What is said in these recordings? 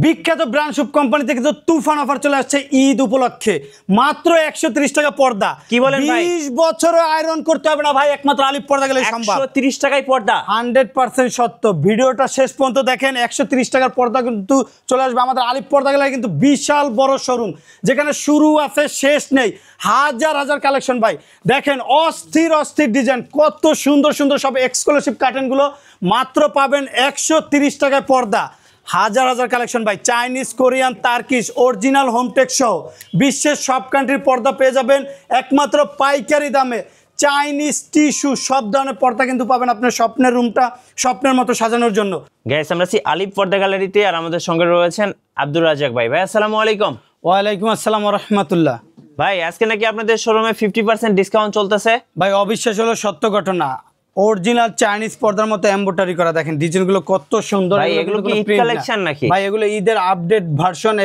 বিখ্যাত ব্র্যান্ড শুভ কোম্পানি থেকে তো তুফান অফার চলে আসছে ঈদ উপলক্ষে মাত্র 130 টাকা পর্দা। কি বলেন ভাই? 20 বছরও আয়রন করতে হবে না ভাই, একমাত্র আলিফ পর্দা গেলে সম্ভব। 130 টাকায় পর্দা 100% সত্য। ভিডিওটা শেষ পর্যন্ত দেখেন। 130 টাকার পর্দা কিন্তু চলে আসবে আমাদের আলিফ পর্দা গেলে, কিন্তু বিশাল বড় শোরুম যেখানে শুরু আছে শেষ নেই, হাজার হাজার কালেকশন ভাই। দেখেন অস্থির অস্থির ডিজাইন, কত সুন্দর সুন্দর সব এক্সক্লুসিভ কার্টেনগুলো মাত্র পাবেন 130 টাকায় পর্দা। হাজার হাজার কালেকশন ভাই, Chinese, Korean, Turkish, original Hometech সহ বিশ্বের সব কান্ট্রির পর্দা পেয়ে যাবেন একমাত্র পাইকারি দামে। চাইনিজ, টিস্যু, সব ধরনের পর্দা কিন্তু পাবেন আপনার স্বপ্নের রুমটা স্বপ্নের মতো সাজানোর জন্য। গাইস, আমরা আছি আলিফ পর্দা গ্যালারিতে, আর আমাদের সঙ্গে রয়েছেন আব্দুর রাজ্জাক ভাই। ভাই আসসালামু আলাইকুম। ওয়ালাইকুম আসসালাম ওয়া রাহমাতুল্লাহ। ভাই আজকে নাকি আপনাদের শোরুমে 50% ডিসকাউন্ট চলতেছে? ভাই অবিশ্বাস হলো সত্য ঘটনা। অরিজিনাল চাইনিজ পর্দার মতো এমব্রয়ডারি করা, দেখেন ডিজাইনগুলো কত সুন্দর। ভাই এগুলো কি ঈদ কালেকশন নাকি? ভাই এগুলো ঈদের আপডেট ভার্সন,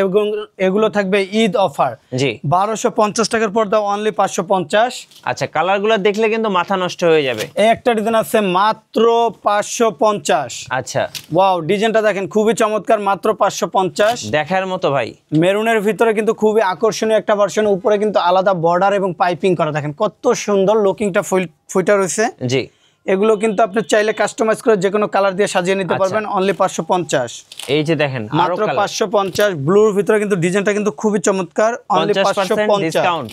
এগুলো থাকবে ঈদ অফার। জি, 1250 টাকার পর্দা অনলি 550। আচ্ছা, কালারগুলো দেখলে কিন্তু মাথা নষ্ট হয়ে যাবে। এই একটা ডিজাইন আছে মাত্র 550। আচ্ছা, ওয়াও, ডিজাইনটা দেখেন খুবই চমৎকার, মাত্র 550। দেখার মতো ভাই। মেরুনের ভিতরে কিন্তু খুবই আকর্ষণীয় একটা ভার্সন, উপরে কিন্তু আলাদা বর্ডার এবং পাইপিং করা, দেখেন কত সুন্দর লুকিংটা ফুইটা রয়েছে। জি, এগুলো কিন্তু আপনি চাইলে কাস্টমাইজ করে যে কোনো কালার দিয়ে সাজিয়ে নিতে পারবেন। অনলি 550। এই যে দেখেন মাত্র 550। ব্লুর ভিতরে কিন্তু ডিজাইনটা কিন্তু খুবই চমৎকার, অনলি 550 ডিসকাউন্ট।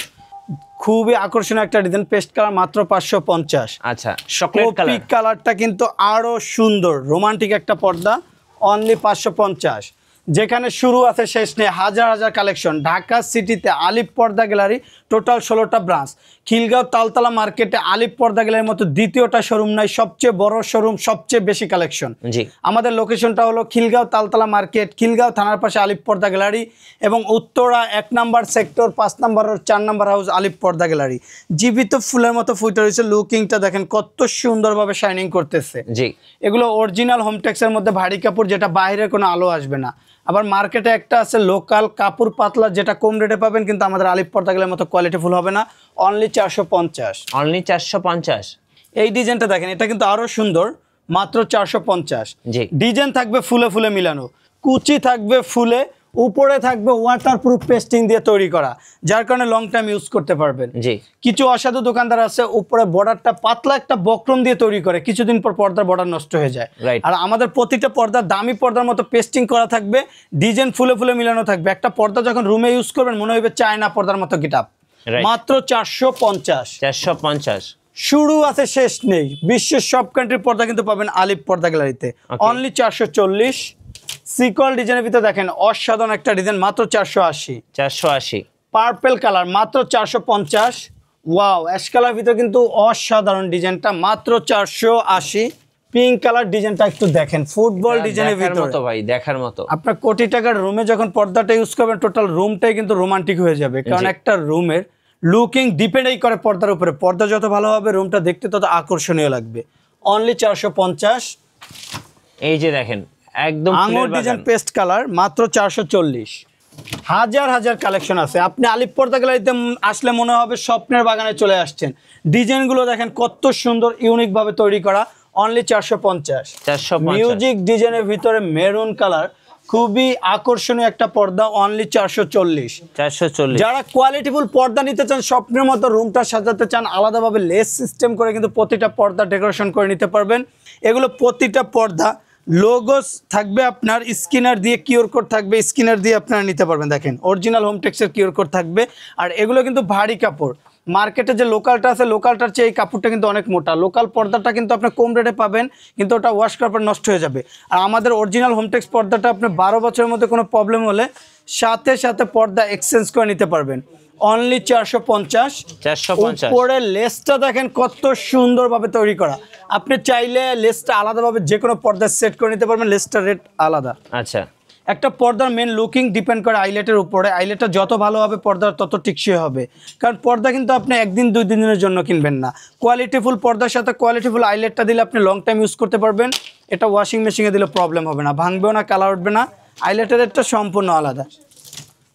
খুবই আকর্ষণীয় একটা ডিজাইন, পেস্ট কালার, মাত্র 550। আচ্ছা, চকলেট কালার। পিঙ্ক কালারটা কিন্তু আরো সুন্দর, রোমান্টিক একটা পর্দা, অনলি 550। যেখানে শুরু আছে শেষ নেই, হাজার হাজার কালেকশন। ঢাকা সিটিতে আলিফ পর্দা গ্যালারি টোটাল 16টা ব্রাঞ্চ। খিলগাঁও তালতলা মার্কেটে আলিফ পর্দা গ্যালারির মতো দ্বিতীয়টা শোরুম নাই, সবচেয়ে বড় শোরুম, সবচেয়ে বেশি কালেকশন। জি, আমাদের লোকেশনটা হলো খিলগাঁও তালতলা মার্কেট, খিলগাঁও থানার পাশে আলিফ পর্দা গ্যালারি, এবং উত্তরা 1 নম্বর সেক্টর 5 নম্বর 4 নম্বর হাউস আলিফ পর্দা গ্যালারি। জীবিত ফুলের মতো ফুটে রয়েছে, লুকিংটা দেখেন কত সুন্দরভাবে শাইনিং করতেছে। জি, এগুলো অরিজিনাল হোমটেক্সের মধ্যে ভারী কাপড়, যেটা বাইরের কোনো আলো আসবে না। আবার মার্কেটে একটা আছে লোকাল কাপড় পাতলা, যেটা কম রেটে পাবেন, কিন্তু আমাদের আলিফ পর্দা গ্যালারির মতো কোয়ালিটিফুল হবে না। অনলি 450। অনলি 450। এই ডিজাইনটা দেখেন, এটা কিন্তু আরো সুন্দর, মাত্র 450। জি, ডিজাইন থাকবে ফুলে ফুলে মিলানো, কুচি থাকবে ফুলে, উপরে থাকবে ওয়াটারপ্রুফ পেস্টিং দিয়ে তৈরি করা, যার কারণে লং টাইম ইউজ করতে পারবেন। জি, কিছু অসাধু দোকানদার আছে উপরে বর্ডারটা পাতলা একটা বক্রম দিয়ে তৈরি করে, কিছুদিন পর পর্দার বর্ডার নষ্ট হয়ে যায়। আর আমাদের প্রতিটা পর্দা দামি পর্দার মতো পেস্টিং করা থাকবে, ডিজাইন ফুলে ফুলে মিলানো থাকবে। একটা পর্দা যখন রুমে ইউজ করবেন মনে হবে চায়না পর্দার মতো গেটআপ। মাত্র 450। 450। শুরু আছে শেষ নেই, বিশ্বের সব কান্ট্রির পর্দা কিন্তু পাবেন আলিফ পর্দা গ্যালারিতে। অনলি 440। সিকল ডিজাইনের ভিতরে দেখেন অসাধারণ একটা ডিজাইন, মাত্র 480। 480। পার্পল কালার, মাত্র 450। ওয়াও, অ্যাশ কালার ভিতরে কিন্তু অসাধারণ ডিজাইনটা, মাত্র 480। পিঙ্ক কালার ডিজাইনটা একটু দেখেন, ফুটবল ডিজাইনের ভিতরে ভাই দেখার মতো। আপনার কোটি টাকার রুমে যখন পর্দাটা ইউজ করবেন, টোটাল রুমটাই কিন্তু রোমান্টিক হয়ে যাবে, কারণ একটা রুমের লুকিং ডিপেন্ডই করে পর্দার উপরে। পর্দা যত ভালো হবে রুমটা দেখতে তত আকর্ষণীয় লাগবে। অনলি 450। এই যে দেখেন একদম আঙুর ডিজাইন পেস্ট কালার, মাত্র 440। হাজার হাজার কালেকশন আছে। আপনি আলিফ পর্দা গ্যালারিতে আসলে মনে হবে স্বপ্নের বাগানে চলে আসছেন। ডিজাইনগুলো দেখেন কত সুন্দর, ইউনিক ভাবে তৈরি করা। অনলি 450। মিউজিক ডিজাইনের ভিতরে মেরুন কালার, খুবই আকর্ষণীয় একটা পর্দা, অনলি 440। যারা কোয়ালিটিফুল পর্দা নিতে চান, স্বপ্নের মতো রুমটা সাজাতে চান, আলাদাভাবে লেস সিস্টেম করে কিন্তু প্রতিটা পর্দা ডেকোরেশন করে নিতে পারবেন। এগুলো প্রতিটা পর্দা লোগোস থাকবে, আপনার স্ক্যানার দিয়ে কিউআর কোড থাকবে, স্ক্যানার দিয়ে আপনারা নিতে পারবেন। দেখেন অরিজিনাল হোমটেক্সের কিউআর কোড থাকবে। আর এগুলো কিন্তু ভারী কাপড়, মার্কেটে যে লোকালটা আছে লোকালটার চেয়ে এই কাপড়টা কিন্তু অনেক মোটা। লোকাল পর্দাটা কিন্তু আপনি কম রেটে পাবেন, কিন্তু ওটা ওয়াশ করার পর নষ্ট হয়ে যাবে। আর আমাদের অরিজিনাল হোমটেক্স পর্দাটা আপনি 12 বছরের মধ্যে কোনো প্রবলেম হলে সাথে সাথে পর্দা এক্সচেঞ্জ করে নিতে পারবেন। অনলি 450। উপরে লেসটা দেখেন কত সুন্দরভাবে তৈরি করা, আপনি চাইলে লেসটা আলাদাভাবে যে কোনো পর্দায় সেট করে নিতে পারবেন, লেসটার রেট আলাদা। আচ্ছা, একটা পর্দার মেন লুকিং ডিপেন্ড করে আইলেটের উপরে। আইলেটটা যত ভালো হবে পর্দার তত টিকসই হবে, কারণ পর্দা কিন্তু আপনি একদিন 2 দিনের জন্য কিনবেন না। কোয়ালিটিফুল পর্দার সাথে কোয়ালিটিফুল আইলেটটা দিলে আপনি লং টাইম ইউজ করতে পারবেন। এটা ওয়াশিং মেশিনে দিলে প্রবলেম হবে না, ভাঙবেও না, কালার উঠবে না। আইলেটের রেটটা সম্পূর্ণ আলাদা।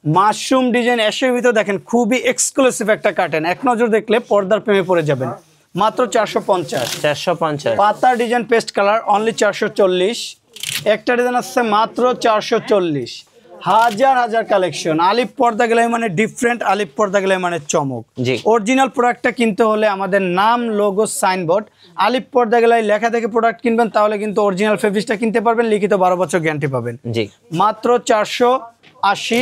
মাশরুম ডিজাইন অ্যাশের ভিতরে দেখেন খুবই এক্সক্লুসিভ একটা কার্টেন, এক নজর দেখলে পর্দার প্রেমে পড়ে যাবেন। মাত্র 450। পাতা ডিজাইন পেস্ট কালার, অনলি 440। একটা ডিজাইন আসছে মাত্র 440। হাজার হাজার কালেকশন। আলিফ পর্দা গেলে মানে ডিফারেন্ট, আলিফ পর্দা গেলে মানে চমক। জি। অরিজিনাল প্রোডাক্টটা কিনতে হলে আমাদের নাম, লোগো, সাইনবোর্ড, আলিফ পর্দা গেলে লেখা থেকে প্রোডাক্ট কিনবেন, তাহলে কিন্তু অরিজিনাল ফেব্রিক্সটা কিনতে পারবেন, লিখিত 12 বছর গ্যারান্টি পাবেন। জি। মাত্র 480।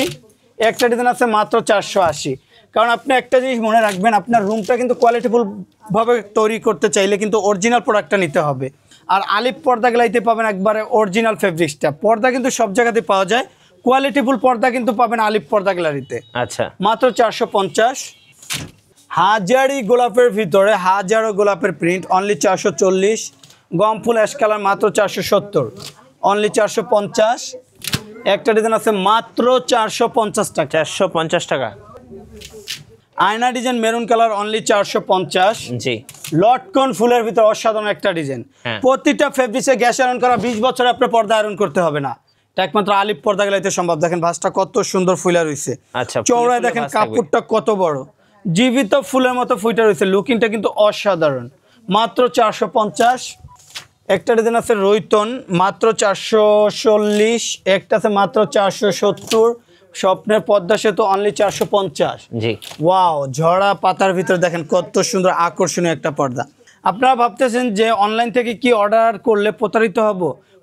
একটা ডিজাইন আছে মাত্র 480। কারণ আপনি একটা জিনিস মনে রাখবেন, আপনার রুমটা কিন্তু কোয়ালিটিফুল ভাবে তৈরি করতে চাইলে কিন্তু অরিজিনাল প্রোডাক্টটা নিতে হবে। আর আলিফ পর্দা গেলাইতে পাবেন একবারে অরিজিনাল ফেব্রিক্সটা। পর্দা কিন্তু সব জায়গাতে পাওয়া যায়, কোয়ালিটিফুল পর্দা কিন্তু পাবেন আলিফ পর্দা গ্যালারিতে। আচ্ছা, মাত্র 450। হাজারি গোলাপের ভিতরে হাজারো গোলাপের প্রিন্ট, অনলি 440। গম ফুল অ্যাশ কালার মাত্র 470, অনলি 450। একটা ডিজাইন আছে মাত্র 450 টাকা। 450 টাকা। আয়না ডিজাইন মেরুন কালার, অনলি 450। জি। লটকন ফুলের ভিতরে অসাধারণ একটা ডিজাইন। হ্যাঁ। প্রতিটা ফেব্রিক্সে গ্যাস আয়রন করা, 20 বছর আপনার পর্দা আয়রন করতে হবে না। এটা একমাত্র আলিফ পর্দা গেলাইতে সম্ভব। দেখেন ভাঁজটা কত সুন্দর ফুলা রয়েছে। আচ্ছা, চওড়ায় দেখেন কাপড়টা কত বড়, জীবিত ফুলের মতো ফুইটা রয়েছে। লুকিংটা কিন্তু অসাধারণ। মাত্র 450। একটা ডিজাইন আছে রৈতন, মাত্র 440। একটা আছে মাত্র 470। স্বপ্নের পদ্মা সেতু, অনলি 450। জি। ওয়াও, ঝরা পাতার ভিতরে দেখেন কত সুন্দর আকর্ষণীয় একটা পর্দা। আপনারা ভাবতেছেন যে অনলাইন থেকে কি অর্ডার করলে প্রতারিত হব?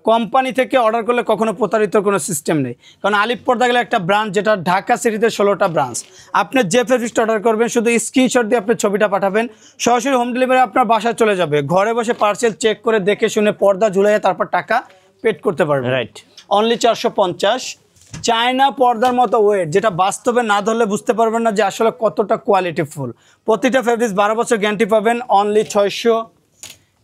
কোম্পানি থেকে অর্ডার করলে কখনো প্রতারিত কোনো সিস্টেম নেই। কারণ আলিফ পর্দা গেলে একটা ব্রাঞ্চ, যেটা ঢাকা সিটিতে 16টা ব্রাঞ্চ। আপনি যে ফেব্রিক্সটা অর্ডার করবেন, শুধু স্ক্রিনশট দিয়ে আপনি ছবিটা পাঠাবেন, সরাসরি হোম ডেলিভারি আপনার বাসায় চলে যাবে। ঘরে বসে পার্সেল চেক করে দেখে শুনে পর্দা ঝুলিয়ে তারপর টাকা পেড করতে পারবেন। রাইট। অনলি 450। চায়না পর্দার মতো ওয়েট, যেটা বাস্তবে না ধরলে বুঝতে পারবেন না যে আসলে কতটা কোয়ালিটিফুল। প্রতিটা ফেব্রিক্স 12 বছর গ্যারান্টি পাবেন, অনলি 600।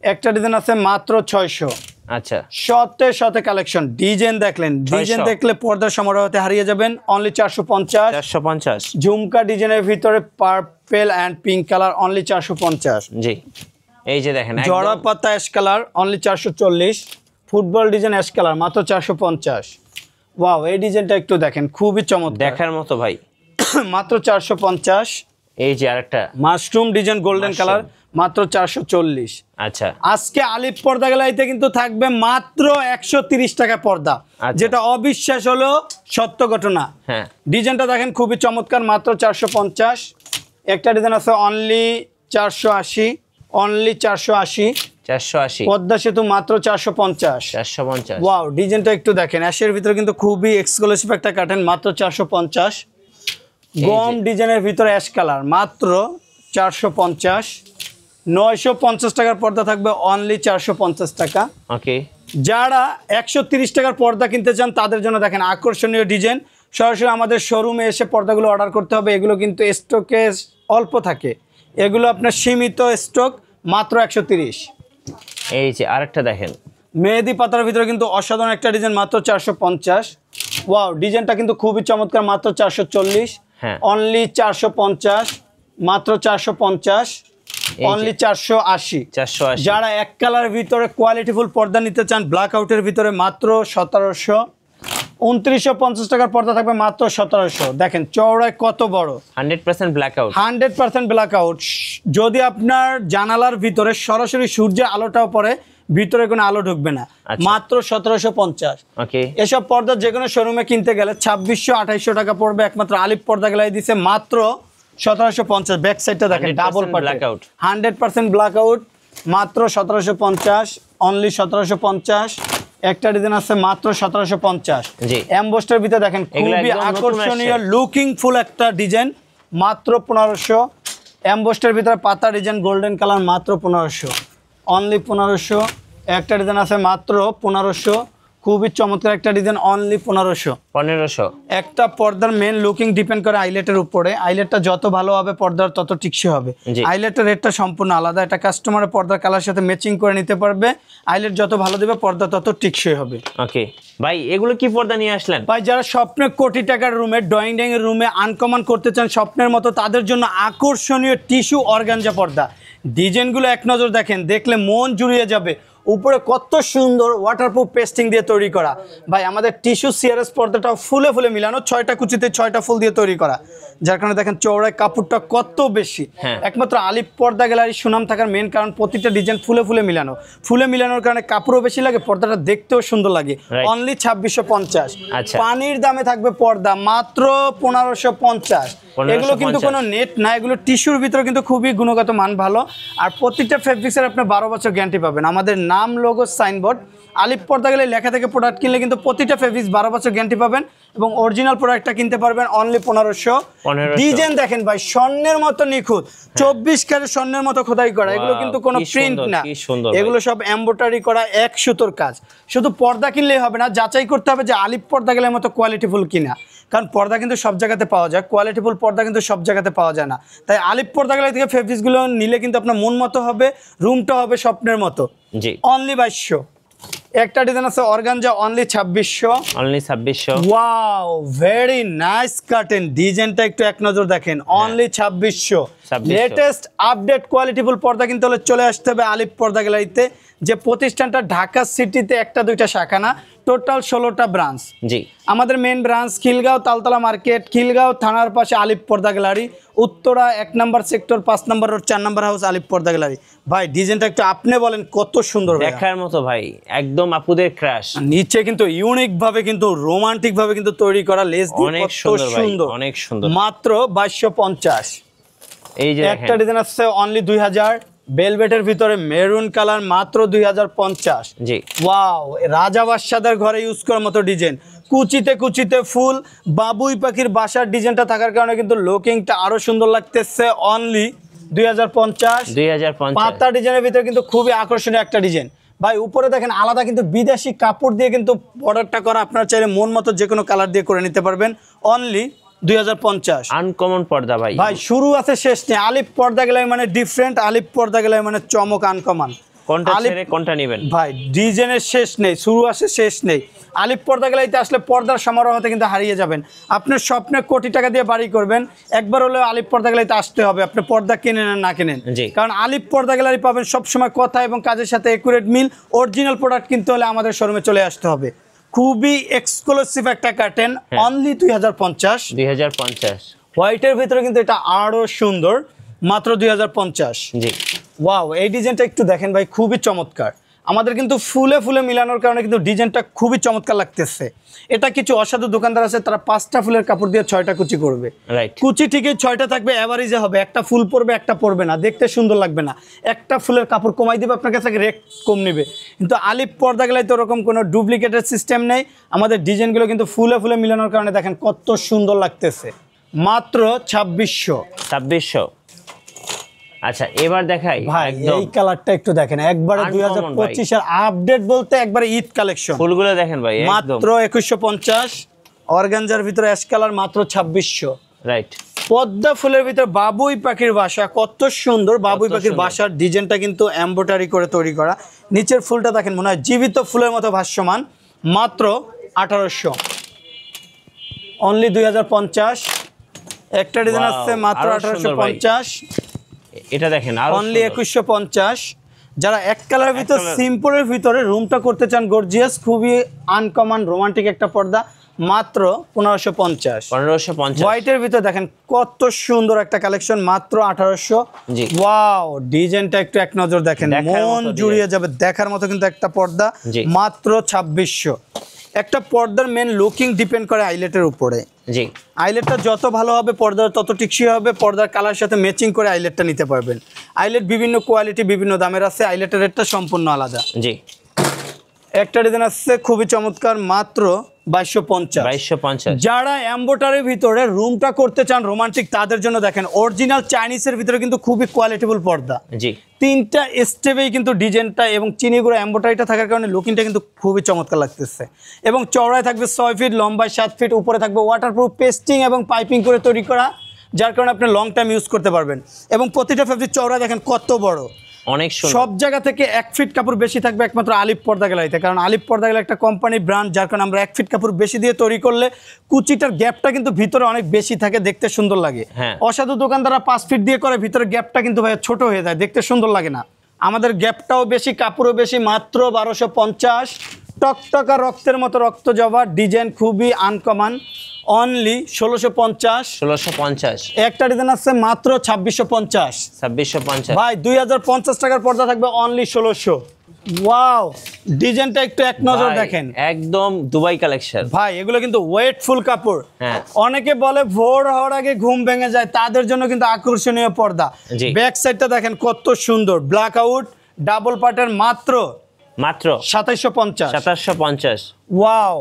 একটা ডিজাইন আছে মাত্র 600। আচ্ছা, শতে শতে কালেকশন। ডিজাইন দেখলেন, ডিজাইন দেখলে পর্দার সমারোহতে হারিয়ে যাবেন, অনলি 450। 450। ঝুমকা ডিজাইনের ভিতরে purple and pink colour, only 450। জি। এই যে দেখেন জড়া পাতা ash colour, only 440। Football design ash colour, মাত্র 450। ওয়াও, এই ডিজাইনটা একটু দেখেন, খুবই চমৎকার, দেখার মতো ভাই। মাত্র 450। এই যে আরেকটা মাশরুম ডিজাইন গোল্ডেন কালার, মাত্র 440। আচ্ছা। আজকে আলিফ পর্দা গেলাইতে কিন্তু থাকবে মাত্র 130 টাকা পর্দা, আচ্ছা। যেটা অবিশ্বাস হলো সত্য ঘটনা। হ্যাঁ। ডিজাইনটা দেখেন খুবই চমৎকার, মাত্র 450। একটা ডিজাইন আছে অনলি 480, অনলি 480। 480। পদ্মা সেতু, মাত্র 450। 450। ওয়াও, ডিজাইনটা একটু দেখেন, অ্যাশের ভিতরে কিন্তু খুবই এক্সক্লুসিভ একটা কাটেন, মাত্র 450। গম ডিজাইনের ভিতরে অ্যাশ কালার, মাত্র 450। 950 টাকার পর্দা থাকবে, অনলি 450 টাকা। ওকে। যারা 130 টাকার পর্দা কিনতে চান তাদের জন্য দেখেন আকর্ষণীয় ডিজাইন। সরাসরি আমাদের শোরুমে এসে পর্দাগুলো অর্ডার করতে হবে। এগুলো কিন্তু স্টকে অল্প থাকে, এগুলো আপনার সীমিত স্টক, মাত্র 130। এই যে আরেকটা দেখেন, মেহেদি পাতার ভিতরে কিন্তু অসাধারণ একটা ডিজাইন, মাত্র 450। ওয়াও, ডিজাইনটা কিন্তু খুবই চমৎকার, মাত্র 440। হ্যাঁ। অনলি 450, মাত্র 450। অনলি 480। 480। যারা এক কালারের ভিতরে কোয়ালিটিফুল পর্দা নিতে চান ব্ল্যাক আউটের ভিতরে, মাত্র 1700। 2950 টাকার পর্দা থাকবে, মাত্র 1700। দেখেন চওড়ায় কত বড়, 100% ব্ল্যাক আউট। 100% black out. যদি আপনার জানালার ভিতরে সরাসরি সূর্যের আলোটাও পড়ে, ভিতরে কোনো আলো ঢুকবে না, মাত্র 1750। ওকে। এসব পর্দা যে কোনো শোরুমে কিনতে গেলে 2600-2800 টাকা পড়বে। একমাত্র আলিফ পর্দা গেলাই দিছে মাত্র 1750। ব্যাক সাইডটা দেখেন, double black out, 100% black out, মাত্র 1750। অনলি 1750। একটা ডিজাইন আছে মাত্র 1750। জি। এমবোস্টার ভিতরে দেখেন খুবই আকর্ষণীয় লুকিং ফুল একটা ডিজাইন, মাত্র 1500। এমবোস্টার ভিতরে পাতা ডিজাইন গোল্ডেন কালার, মাত্র 1500। অনলি 1500। একটা ডিজাইন আছে মাত্র 1500, খুবই চমৎকার একটা ডিজাইন, অনলি 1500। 1500। একটা পর্দার মেন লুকিং ডিপেন্ড করে আইলেটের উপরে। আইলেটটা যত ভালো হবে পর্দার তত টিকসই হবে। আইলেটের রেটটা সম্পূর্ণ আলাদা, এটা কাস্টমারের পর্দার কালার সাথে ম্যাচিং করে নিতে পারবে। আইলেট যত ভালো দেবে পর্দা তত টিকসই হবে। ওকে ভাই, এগুলো কি পর্দা নিয়ে আসলেন? ভাই, যারা স্বপ্নের কোটি টাকার রুমে, ড্রয়িং ডাইনিং রুমে আনকমন করতে চান স্বপ্নের মতো, তাদের জন্য আকর্ষণীয় টিস্যু অর্গানজা পর্দা। ডিজাইনগুলো এক নজর দেখেন, দেখলে মন জুড়িয়ে যাবে। উপরে কত সুন্দর ওয়াটারপ্রুফ পেস্টিং দিয়ে তৈরি করা। ভাই আমাদের টিস্যু সিআরএস পর্দাটাও ফুলে ফুলে মিলানো, 6টা কুচিতে 6টা ফুল দিয়ে তৈরি করা, যার কারণে দেখেন চওড়ায় কাপড়টা কত বেশি। একমাত্র আলিফ পর্দা গ্যালারি সুনাম থাকার মেন কারণ প্রতিটা ডিজাইন ফুলে ফুলে মিলানো। ফুলে মিলানোর কারণে কাপড়ও বেশি লাগে, পর্দাটা দেখতেও সুন্দর লাগে। অনলি 2650। পানির দামে থাকবে পর্দা মাত্র 1550। এগুলো কিন্তু কোনো নেট না, এগুলো টিস্যুর ভিতরে কিন্তু খুবই গুণগত মান ভালো। আর প্রত্যেকটা ফেব্রিক্সের আপনি 12 বছর গ্যারান্টি পাবেন। আমাদের নাম, লোগো, সাইনবোর্ড আলিফ পর্দা গেলে লেখা থেকে প্রোডাক্ট কিনলে কিন্তু প্রতিটা ফেব্রিক্স 12 বছর গ্যারান্টি পাবেন এবং অরিজিনাল প্রোডাক্টটা কিনতে পারবেন অনলি 1500। ডিজাইন দেখেন ভাই স্বর্ণের মতো নিখুঁত, 24 ক্যারেট স্বর্ণের মতো খোদাই করা। এগুলো কিন্তু কোনো প্রিন্ট না, এগুলো সব এমব্রয়ডারি করা, এক সুতোর কাজ। শুধু পর্দা কিনলেই হবে না, যাচাই করতে হবে যে আলিফ পর্দা গেলের মতো কোয়ালিটিফুল কিনা, কারণ পর্দা কিন্তু সব জায়গাতে পাওয়া যায়, কোয়ালিটিফুল পর্দা কিন্তু সব জায়গাতে পাওয়া যায় না। তাই আলিফ পর্দা গেলে থেকে ফেব্রিক্সগুলো নিলে কিন্তু আপনার মন মতো হবে, রুমটা হবে স্বপ্নের মতো। জি অনলি 2200। একটা ডিজাইন আছে organza only 2600। Only 2600। Wow very nice কাটেন, ডিজাইনটা একটু এক নজর দেখেন। অনলি 2600। লেটেস্ট আপডেট কোয়ালিটিফুল পর্দা কিনতে হলে চলে আসতে হবে আলিফ পর্দা গ্যালারিতে, যে প্রতিষ্ঠানটা ঢাকা সিটিতে একটা দুইটা শাখা না, টোটাল 16টা ব্রাঞ্চ। জি আমাদের main branch Khilgaon Taltala market, Khilgaon থানার পাশে আলিফ পর্দা গ্যালারি, উত্তরা 1 নম্বর সেক্টর 5 নম্বর রোড 4 নম্বর হাউস আলিফ পর্দা গ্যালারি। ভাই ডিজাইনটা একটু আপনি বলেন কত সুন্দর, দেখার মতো ভাই, একদম আপুদের ক্রাশ। নিচে কিন্তু ইউনিক ভাবে কিন্তু রোমান্টিক ভাবে কিন্তু তৈরি করা লেস দিয়ে অনেক সুন্দর, অনেক সুন্দর। মাত্র 2250। এই যে একটা ডিজাইন আছে অনলি 2000, বেলভেটের ভিতরে মেরুন কালার মাত্র 2050। জি ওয়াও, রাজা বাদশাদের ঘরে ইউজ করার মতো ডিজাইন, কুচিতে কুচিতে ফুল, বাবুই পাখির বাসার ডিজাইনটা থাকার কারণে কিন্তু লুকিংটা আরো সুন্দর লাগতেছে। অনলি 2050। পাতা ডিজাইনের ভিতরে কিন্তু খুবই আকর্ষণীয় একটা ডিজাইন। ভাই উপরে দেখেন আলাদা কিন্তু বিদেশি কাপড় দিয়ে কিন্তু বর্ডারটা করা, আপনারা চাইলে মন মতো যে কোনো কালার দিয়ে করে নিতে পারবেন। অনলি 2050। আনকমন পর্দা ভাই, ভাই শুরু আছে শেষ নেই। আলিফ পর্দা গ্যালারি মানে ডিফারেন্ট, আলিফ পর্দা গ্যালারি মানে চমক, আনকমন। কোনটা ছেড়ে কোনটা নেবেন ভাই, ডিজাইনের শেষ নেই, শুরু আছে শেষ নেই। আলিফ পর্দা গ্যালারিতে আসলে পর্দার সমারোহ হতে কিন্তু হারিয়ে যাবেন। আপনার স্বপ্নে কোটি টাকা দিয়ে বাড়ি করবেন, একবার হলেও আলিফ পর্দা গ্যালারিতে আসতে হবে, আপনি পর্দা কিনেন না কিনেন। কারণ আলিফ পর্দা গ্যালারি পাবেন সবসময় কথা এবং কাজের সাথে একুরেট মিল। অরিজিনাল প্রোডাক্ট কিনতে হলে আমাদের শোরুমে চলে আসতে হবে। খুবই এক্সক্লুসিভ একটা কার্টেন, অনলি 2050। হোয়াইটের ভিতরে কিন্তু এটা আরো সুন্দর, মাত্র 2050। জি ওয়াও, এই ডিজাইনটা একটু দেখেন ভাই, খুবই চমৎকার। আমাদের কিন্তু ফুলে ফুলে মিলানোর কারণে কিন্তু ডিজাইনটা খুবই চমৎকার লাগতেছে। এটা কিছু অসাধু দোকানদার আছে, তারা 5টা ফুলের কাপড় দিয়ে 6টা কুচি করবে। কুচি ঠিকই 6টা থাকবে, এভারেজে হবে, একটা ফুল পরবে একটা পরবে না, দেখতে সুন্দর লাগবে না। একটা ফুলের কাপড় কমাই দিবে, আপনার কাছে রেট কম নেবে। কিন্তু আলিফ পর্দা গ্যালারিতে ওরকম কোনো ডুপ্লিকেটের সিস্টেম নেই। আমাদের ডিজাইনগুলো কিন্তু ফুলে ফুলে মিলানোর কারণে দেখেন কত সুন্দর লাগতেছে। মাত্র 2600। আচ্ছা এবার দেখাই ভাই, এই কালারটা একটু দেখেন, একবারে 2025 এর আপডেট বলতে একবারে ঈদ কালেকশন। ফুলগুলো দেখেন ভাই, মাত্র 2150। অর্গানজার ভিতরে অ্যাশ কালার মাত্র 2600। রাইট, পদ্মা ফুলের ভিতরে বাবুই পাখির বাসা, কত সুন্দর। বাবুই পাখির বাসার ডিজাইনটা কিন্তু এমব্রয়ডারি করে তৈরি করা। নিচের ফুলটা দেখেন মনে হয় জীবিত ফুলের মতো ভাসমান। মাত্র 1800। অনলি 2050। একটা ডিজাইন আছে মাত্র 1850। এটা দেখেন অনলি 2150। যারা এক কালারের ভিতর সিম্পলের ভিতরে রুমটা করতে চান গর্জিয়াস, খুবই আনকমন রোমান্টিক একটা পর্দা, মাত্র 1550। হোয়াইটের ভিতর দেখেন কত সুন্দর একটা কালেকশন, মাত্র 1800। ওয়াও, ডিজাইনটা একটু এক নজর দেখেন, মন জুড়িয়ে যাবে, দেখার মতো কিন্তু একটা পর্দা, মাত্র 2600। একটা পর্দার মেন লুকিং ডিপেন্ড করে আইলেটের উপরে। জি, আইলেটটা যত ভালো হবে পর্দার তত টিকসই হবে। পর্দার কালার সাথে ম্যাচিং করে আইলেটটা নিতে পারবেন। আইলেট বিভিন্ন কোয়ালিটি বিভিন্ন দামের আছে, আইলেটের রেটটা সম্পূর্ণ আলাদা। জি, একটা ডিজাইন আছে খুবই চমৎকার, মাত্র 2250। যারা এমব্রয়ডারির ভিতরে রুমটা করতে চান রোমান্টিক, তাদের জন্য দেখেন অরিজিনাল চাইনিজের ভিতরে কিন্তু খুবই কোয়ালিটিফুল পর্দা। জি, 3টা স্টেপেই কিন্তু ডিজাইনটা এবং চিনিগুলো এমব্রয়ডারিটা থাকার কারণে লুকিংটা কিন্তু খুবই চমৎকার লাগতেছে। এবং চওড়ায় থাকবে 6 ফিট, লম্বায় 7 ফিট, উপরে থাকবে ওয়াটারপ্রুফ পেস্টিং এবং পাইপিং করে তৈরি করা, যার কারণে আপনি লং টাইম ইউজ করতে পারবেন। এবং প্রতিটা ফেব্রিক চওড়া দেখেন কত বড়, অনেক সব জায়গা থেকে 1 ফিট কাপড় বেশি থাকবে একমাত্র আলিফ পর্দা গ্যালারিতে। কারণ আলিফ পর্দা গ্যালারি একটা কোম্পানি ব্র্যান্ড, যার কারণে আমরা 1 ফিট কাপড় বেশি দিয়ে তৈরি করলে কুচিটার গ্যাপটা কিন্তু ভিতরে অনেক বেশি থাকে, দেখতে সুন্দর লাগে। অসাধু দোকানদাররা 5 ফিট দিয়ে করে, ভিতরে গ্যাপটা কিন্তু ভাই ছোট হয়ে যায়, দেখতে সুন্দর লাগে না। আমাদের গ্যাপটাও বেশি, কাপড়ও বেশি, মাত্র 1250। টকটকা রক্তের মতো রক্ত জবা, ডিজাইন খুবই আনকমন, অনলি 1650। 1650। একটা ডিজাইন আছে মাত্র 2650। 2650 ভাই 2050 টাকার পর্দা থাকবে অনলি 1600। ওয়াও, ডিজাইনটা একটু এক নজর ভাই, দেখেন একদম দুবাই কালেকশন ভাই। এগুলো কিন্তু ওয়েটফুল কাপড়। হ্যাঁ। অনেকে বলে ভোর হওয়ার আগে ঘুম ভেঙে যায়, তাদের জন্য কিন্তু আকর্ষণীয় পর্দা। জি। ব্যাক সাইডটা দেখেন কত সুন্দর, ব্ল্যাক আউট ডাবল পার্টের, মাত্র 2750। 2750। ওয়াও,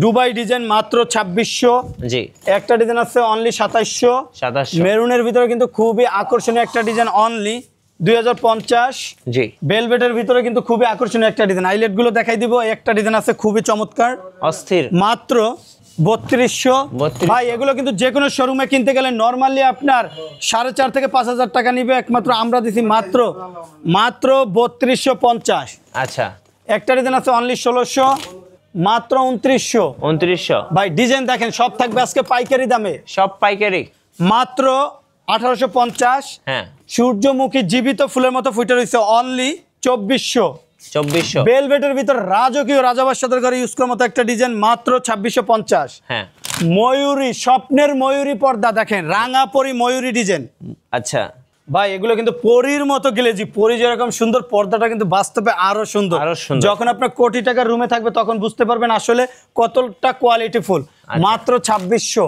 দুবাই ডিজাইন মাত্র 2600। জি। একটা ডিজাইন আছে অনলি 2700। 2700। মেরুনের ভিতরে কিন্তু খুবই আকর্ষণীয় একটা ডিজাইন, অনলি 2050। জি। বেলভেটের ভিতরে কিন্তু খুবই আকর্ষণীয় একটা ডিজাইন, আইলেট গুলো দেখাই দিব। একটা ডিজাইন আছে খুবই চমৎকার, অস্থির। মাত্র 3200। 3200 ভাই এগুলো কিন্তু যে কোনো শোরুমে কিনতে গেলে নরমালি আপনার 4.5 থেকে 5000 টাকা নিবে, একমাত্র আমরা দিছি মাত্র 3250। আচ্ছা। একটা ডিজাইন আছে অনলি 1600, মাত্র 2900। 2900। ভাই ডিজাইন দেখেন, সব থাকবে আজকে পাইকারি দামে, সব পাইকারি। মাত্র 1850। হ্যাঁ। সূর্যমুখী জীবিত ফুলের মতো ফুটে রয়েছে, অনলি 2400। 2400। বেলভেটের ভিতর রাজকীয় রাজাবাদশাদের ঘরে ইউজ করার মতো একটা ডিজাইন, মাত্র 2650। হ্যাঁ। ময়ূরী, স্বপ্নের ময়ূরী পর্দা দেখেন, রাঙা পরি ময়ূরী ডিজাইন। আচ্ছা। ভাই এগুলো কিন্তু পরীর মতো গ্লেজি, পরী যেরকম সুন্দর, পর্দাটা কিন্তু বাস্তবে আরো সুন্দর। আরো সুন্দর। যখন আপনার কোটি টাকার রুমে থাকবে তখন বুঝতে পারবেন আসলে কতটা কোয়ালিটি ফুল। মাত্র 2600।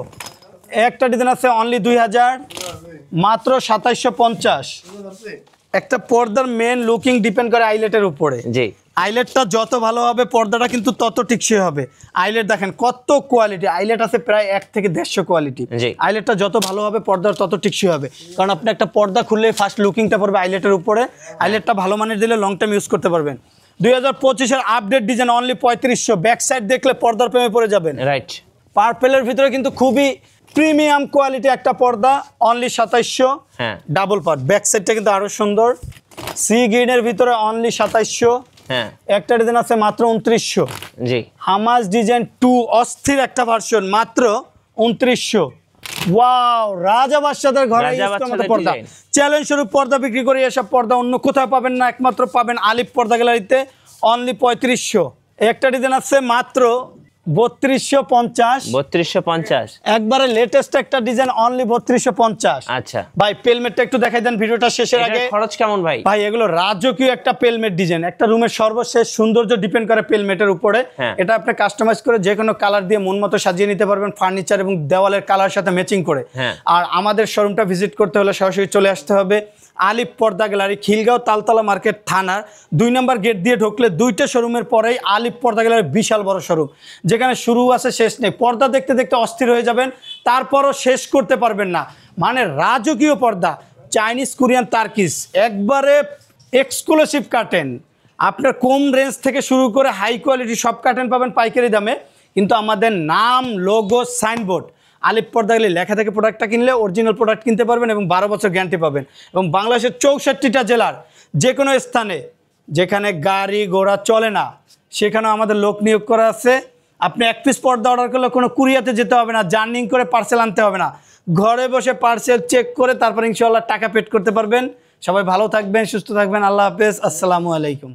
একটা ডিজাইন আছে অনলি 2000, মাত্র 2750। একটা পর্দার মেন লুকিং ডিপেন্ড করে আইলেটের উপরে। জি। আইলেটটা যত ভালো হবে পর্দাটা কিন্তু তত টিকসই হবে। আইলেট দেখেন কত কোয়ালিটি, আইলেট আছে প্রায় 1 থেকে 150 কোয়ালিটি। জি। আইলেটটা যত ভালো হবে পর্দার তত টিকসই হবে, কারণ আপনি একটা পর্দা খুললে ফার্স্ট লুকিংটা পড়বে আইলেটের উপরে। আইলেটটা ভালো মানের দিলে লং টাইম ইউজ করতে পারবেন। 2025-এর update design only 3500। Back side দেখলে পর্দার প্রেমে পড়ে যাবেন। রাইট। পার্পেলের ভিতরে কিন্তু খুবই প্রিমিয়াম কোয়ালিটি একটা পর্দা, অনলি 2700। হ্যাঁ। ডাবল পার্ট, ব্যাক সাইডটা কিন্তু আরো সুন্দর। সি গ্রিনের ভিতরে অনলি 2700। হ্যাঁ। একটা ডিজাইন আছে মাত্র 2900। জি। হামাস ডিজাইন 2 অস্থির একটা ভার্সন, মাত্র 2900। ওয়াও, রাজাবাদশাদের ঘরে ইউজ করার মতো পর্দা। চ্যালেঞ্জ স্বরূপ পর্দা বিক্রি করে, এসব পর্দা অন্য কোথাও পাবেন না, একমাত্র পাবেন আলিফ পর্দা গ্যালারিতে, অনলি 3500। একটা ডিজাইন আছে মাত্র 3250। 3250। একবারে লেটেস্ট একটা ডিজাইন, অনলি 3250। আচ্ছা। ভাই পেলমেটটা একটু দেখাই দেন ভিডিওটা শেষের এটার আগে। খরচ কেমন ভাই? ভাই এগুলো রাজকীয় একটা পেলমেট ডিজাইন, একটা রুমের সর্বশেষ সৌন্দর্য ডিপেন্ড করে পেলমেটের উপরে। হ্যাঁ। এটা আপনি কাস্টমাইজ করে যে কোনো কালার দিয়ে মন মতো সাজিয়ে নিতে পারবেন, ফার্নিচার এবং দেওয়ালের কালার সাথে ম্যাচিং করে। হ্যাঁ। আর আমাদের শোরুমটা ভিজিট করতে হলে সরাসরি চলে আসতে হবে আলিফ পর্দা গ্যালারি, খিলগাঁও তালতলা মার্কেট থানার 2 নম্বর গেট দিয়ে ঢুকলে 2টা শোরুমের পরেই আলিফ পর্দা গ্যালারি, বিশাল বড় শোরুম, যেখানে শুরু আছে শেষ নেই। পর্দা দেখতে দেখতে অস্থির হয়ে যাবেন, তারপরও শেষ করতে পারবেন না। মানে রাজকীয় পর্দা, চাইনিজ, কোরিয়ান, তার্কিস, একবারে এক্সক্লুসিভ কার্টেন। আপনার কম রেঞ্জ থেকে শুরু করে হাই কোয়ালিটি সব কার্টেন পাবেন পাইকারি দামে, কিন্তু আমাদের নাম, লোগো, সাইনবোর্ড আলিফ পর্দা গেলে লেখা থেকে প্রোডাক্টটা কিনলে অরিজিনাল প্রোডাক্ট কিনতে পারবেন এবং 12 বছর গ্যারান্টি পাবেন। এবং বাংলাদেশের 64টা জেলার যে কোনো স্থানে যেখানে গাড়ি ঘোড়া চলে না, সেখানেও আমাদের লোক নিয়োগ করা আছে। আপনি 1 পিস পর্দা অর্ডার করলে কোনো কুরিয়াতে যেতে হবে না, জার্নিং করে পার্সেল আনতে হবে না, ঘরে বসে পার্সেল চেক করে তারপর ইনশাআল্লাহ টাকা পেড করতে পারবেন। সবাই ভালো থাকবেন, সুস্থ থাকবেন, আল্লাহ হাফেজ, আসসালামু আলাইকুম।